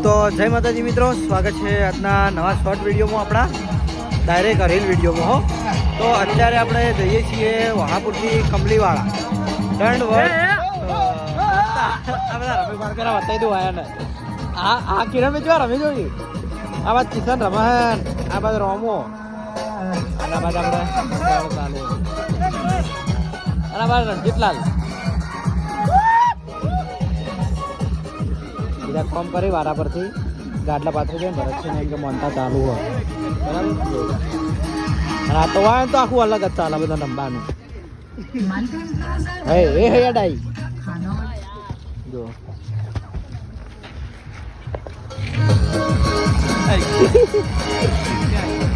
તો જય માતાજી મિત્રો, સ્વાગત છે આજના નવા શોર્ટ વિડીયોમાં, આપણા ડાયરેક્ટ રીલ વિડીયોમાં હો. તો અત્યારે આપણે જઈએ છીએ વહાપુરથી કમલીવાળા દંડ રમી બાર કરા બતાવી દઉં આયા ને. આ કિરણ મેં જો રમી જોઈ, આ બાદ કિશન રમન, આ બાદ રોમો, અને આ બાદ આપણે ચાલુ, અને આ બાદ રણજીતલાલ બીજા કોમ કરી વારા પરથી ગાડલા પાથરી જાય. ભરતસિંહ એક મોનતા ચાલુ હોય બરાબર. અને આ તો વાય તો આખું અલગ જ ચાલે બધા રમવાનું. હે એ હે ડાઈ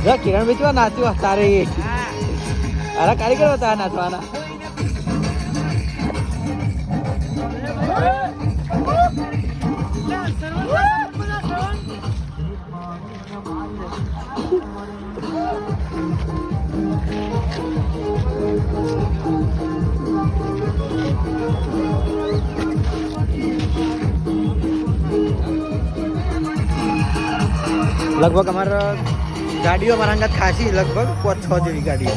જો કિરણ વેચવા નાચ્યો તારે. અરે કારીગર હતા નાચવાના. લગભગ અમારા ગાડીઓ અમારા અંગાત ખાસી, લગભગ 5-6 જેવી ગાડીઓ,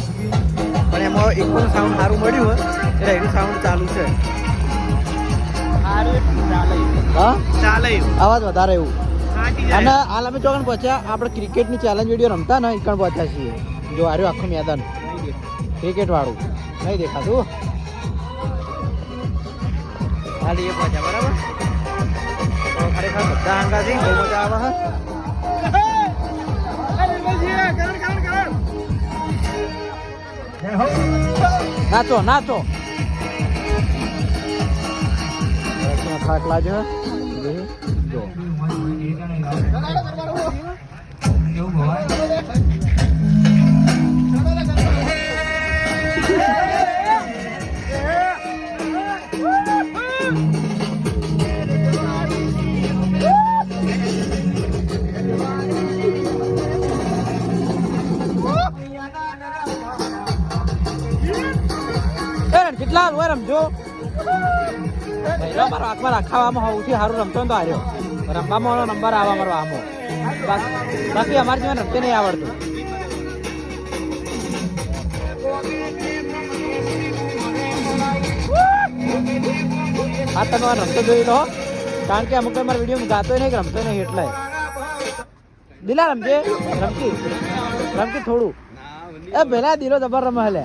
પણ એમાં એકનું સાઉન્ડ સારું મળ્યું હોય એટલે એનું સાઉન્ડ ચાલુ છે. હા ચાલે, અવાજ વધારે એવું. અને હાલ અમે ચોકન પહોંચ્યા, આપણે ક્રિકેટની ચેલેન્જ વિડીયો રમતા ને એકણ પહોંચ્યા છીએ. જો આર્યું આખું મેદાન ક્રિકેટ વાળું નહીં દેખાતું. હાલ એ પહોંચ્યા બરાબર. તો ખરેખર બધા અંગાથી બહુ મજા આવે. હા નાચો નાચો, થાક લાગે જો. કેટલા હોય રમજો. મારો હાથમાં રાખવામાં સૌથી સારું રમતો ને તો હાર્યો. રમવામાં નંબર આવે અમારો આમો. બાકી અમારે જેવા રમતે નહીં આવડતું. આ તમે રમતો જોઈ લો, કારણ કે અમુક મારા વિડીયો ગાતો નહીં કે રમતો નહીં એટલે. દિલા રમજે, રમતી થોડું. એ પેલા દિલો જબર રમે હલે.